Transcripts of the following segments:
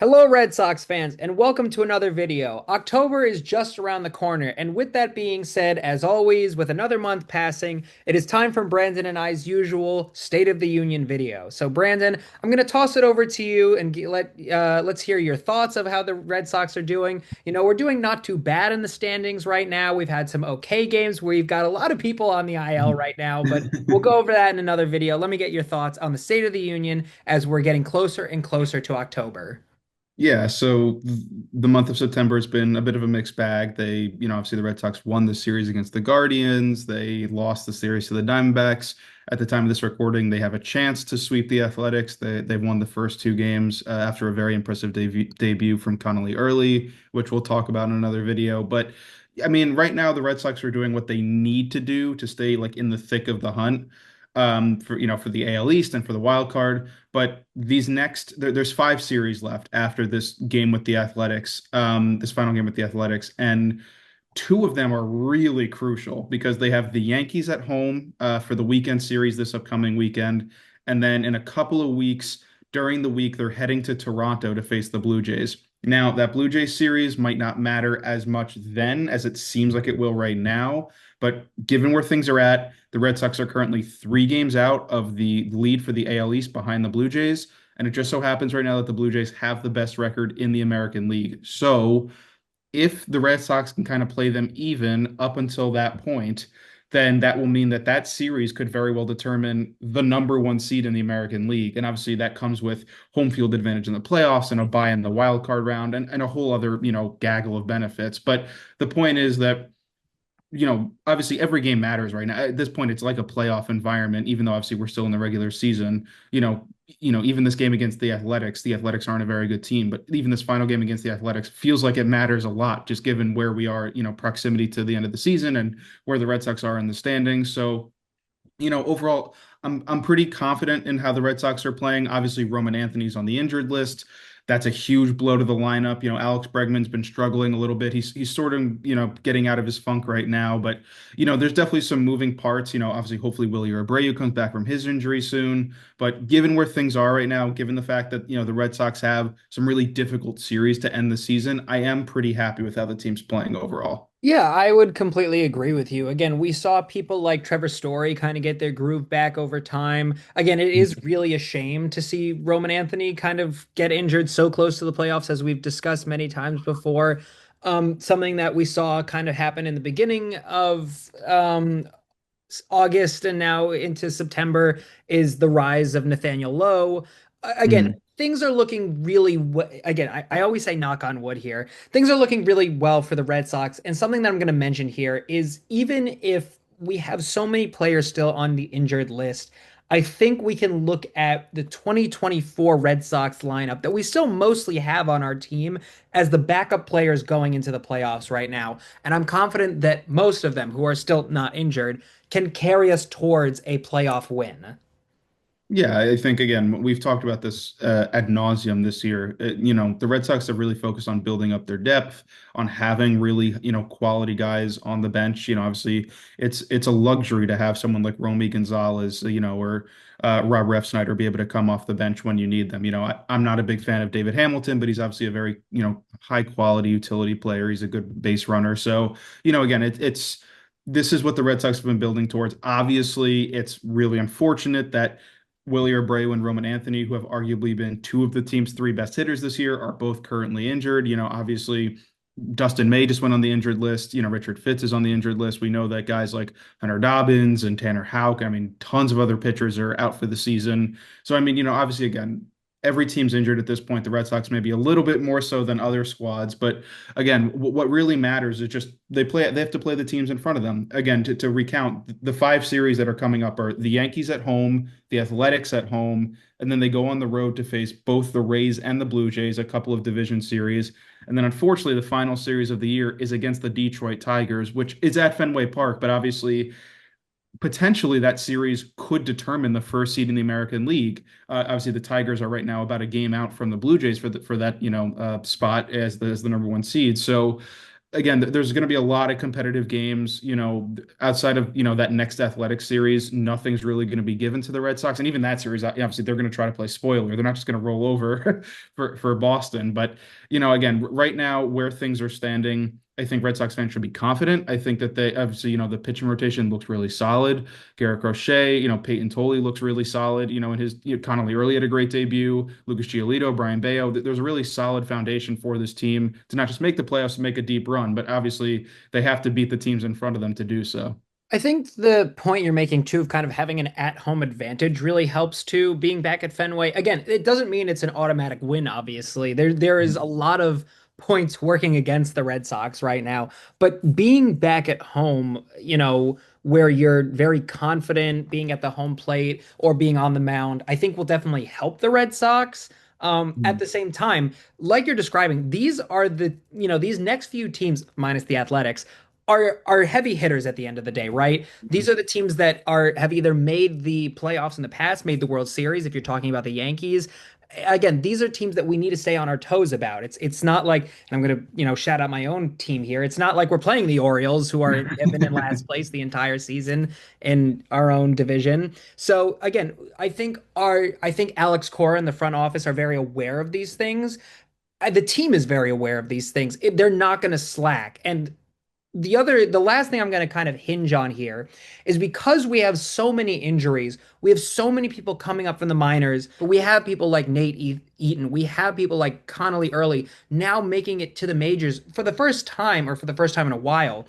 Hello, Red Sox fans, and welcome to another video. October is just around the corner, and with that being said, as always, with another month passing, it is time for Brandon and I's usual State of the Union video. So, Brandon, I'm going to toss it over to you and let's hear your thoughts of how the Red Sox are doing. We're doing not too bad in the standings right now. We've had some okay games where you've got a lot of people on the IL right now, but we'll go over that in another video. Let me get your thoughts on the State of the Union as we're getting closer and closer to October. Yeah, so the month of September has been a bit of a mixed bag. Obviously the Red Sox won the series against the Guardians. They lost the series to the Diamondbacks. At the time of this recording, they have a chance to sweep the Athletics. They've won the first two games after a very impressive debut from Connolly Early, which we'll talk about in another video. But I mean, right now the Red Sox are doing what they need to do to stay like in the thick of the hunt for the AL East and for the wild card. But there's five series left after this game with the Athletics, this final game with the Athletics, and two of them are really crucial because they have the Yankees at home for the weekend series this upcoming weekend, and then in a couple of weeks during the week they're heading to Toronto to face the Blue Jays. Now, that Blue Jays series might not matter as much then as it seems like it will right now, but given where things are at, the Red Sox are currently 3 games out of the lead for the AL East behind the Blue Jays. And it just so happens right now that the Blue Jays have the best record in the American League. So if the Red Sox can kind of play them even up until that point, then that will mean that that series could very well determine the number one seed in the American League. And obviously that comes with home field advantage in the playoffs and a bye in the wild card round and a whole other, gaggle of benefits. But the point is that obviously every game matters right now. At this point, it's like a playoff environment, even though obviously we're still in the regular season. Even this game against the Athletics aren't a very good team, but even this final game against the Athletics feels like it matters a lot, just given where we are, proximity to the end of the season and where the Red Sox are in the standings. So overall, I'm pretty confident in how the Red Sox are playing. Obviously, Roman Anthony's on the injured list. That's a huge blow to the lineup. Alex Bregman's been struggling a little bit. He's sort of, getting out of his funk right now, but there's definitely some moving parts. Obviously, hopefully Willie Abreu comes back from his injury soon. But given where things are right now, given the fact that, the Red Sox have some really difficult series to end the season, I am pretty happy with how the team's playing overall. Yeah, I would completely agree with you. Again, we saw people like Trevor Story kind of get their groove back over time. Again, it is really a shame to see Roman Anthony kind of get injured so close to the playoffs, as we've discussed many times before. Something that we saw kind of happen in the beginning of August and now into September is the rise of Nathaniel Lowe. Again, Mhm. things are looking really again, I always say knock on wood here. Things are looking really well for the Red Sox. And something that I'm going to mention here is even if we have so many players still on the injured list, I think we can look at the 2024 Red Sox lineup that we still mostly have on our team as the backup players going into the playoffs right now. And I'm confident that most of them who are still not injured can carry us towards a playoff win. Yeah, I think again, we've talked about this ad nauseum this year. The Red Sox have really focused on building up their depth, on having really, quality guys on the bench. Obviously it's a luxury to have someone like Romy Gonzalez, or Rob Refsnyder be able to come off the bench when you need them. I'm not a big fan of David Hamilton, but he's obviously a very, high quality utility player. He's a good base runner. So, again, it's this is what the Red Sox have been building towards. Obviously, it's really unfortunate that Willie Abreu and Roman Anthony, who have arguably been two of the team's three best hitters this year, are both currently injured. Obviously, Dustin May just went on the injured list. Richard Fitz is on the injured list. We know that guys like Hunter Dobbins and Tanner Houck, I mean, tons of other pitchers are out for the season. So, I mean, obviously, again, every team's injured at this point. The Red Sox maybe a little bit more so than other squads, but again, what really matters is just they have to play the teams in front of them. Again, to recount, the five series that are coming up are the Yankees at home, the Athletics at home, and then they go on the road to face both the Rays and the Blue Jays, a couple of division series. And then unfortunately, the final series of the year is against the Detroit Tigers, which is at Fenway Park, but obviously potentially that series could determine the first seed in the American League. Obviously, the Tigers are right now about a game out from the Blue Jays for that spot as the number one seed. So again, there's going to be a lot of competitive games, outside of, that next athletic series, nothing's really going to be given to the Red Sox. And even that series, obviously they're going to try to play spoiler. They're not just going to roll over for Boston. But, again, right now where things are standing, I think Red Sox fans should be confident. I think that they obviously, the pitching rotation looks really solid. Garrett Crochet, Peyton Tolley looks really solid, and his Connolly early had a great debut. Lucas Giolito, Brian Bayo. There's a really solid foundation for this team to not just make the playoffs and make a deep run, but obviously they have to beat the teams in front of them to do so. I think the point you're making too of kind of having an at-home advantage really helps too. Being back at Fenway, again, it doesn't mean it's an automatic win, obviously. There is a lot of points working against the Red Sox right now, but being back at home, where you're very confident being at the home plate or being on the mound, I think will definitely help the Red Sox. At the same time, like you're describing, these next few teams, minus the Athletics, are heavy hitters at the end of the day, right? These are the teams that have either made the playoffs in the past, made the World Series, if you're talking about the Yankees. Again, these are teams that we need to stay on our toes about. It's not like, and I'm gonna, shout out my own team here. It's not like we're playing the Orioles, who have been in last place the entire season in our own division. So again, I think Alex Cora and the front office are very aware of these things. The team is very aware of these things. They're not going to slack. And the last thing I'm going to kind of hinge on here is because we have so many injuries, we have so many people coming up from the minors, but we have people like Eaton, we have people like Connolly Early now making it to the majors for the first time, or for the first time in a while,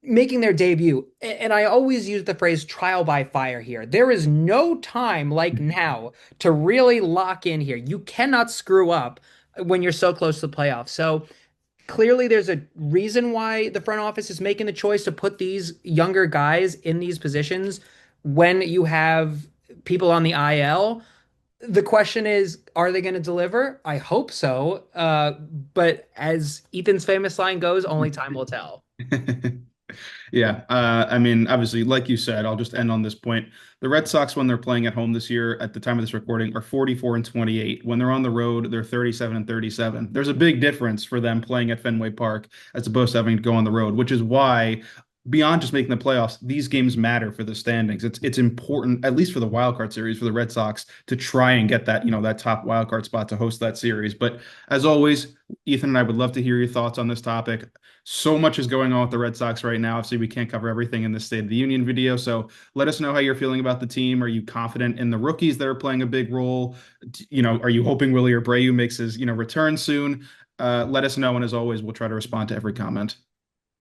making their debut. And I always use the phrase trial by fire here. There is no time like now to really lock in here. You cannot screw up when you're so close to the playoffs. So clearly there's a reason why the front office is making the choice to put these younger guys in these positions when you have people on the IL. The question is, are they going to deliver? I hope so. But as Ethan's famous line goes, only time will tell. Yeah, I mean, obviously, like you said, I'll just end on this point. The Red Sox, when they're playing at home this year, at the time of this recording, are 44 and 28. When they're on the road, they're 37 and 37. There's a big difference for them playing at Fenway Park as opposed to having to go on the road, which is why, beyond just making the playoffs, these games matter for the standings. It's important, at least for the wild card series, for the Red Sox to try and get that, that top wild card spot to host that series. But as always, Ethan and I would love to hear your thoughts on this topic. So much is going on with the Red Sox right now. Obviously, we can't cover everything in this State of the Union video. So let us know how you're feeling about the team. Are you confident in the rookies that are playing a big role? Are you hoping Willie Abreu makes his, return soon? Let us know. And as always, we'll try to respond to every comment.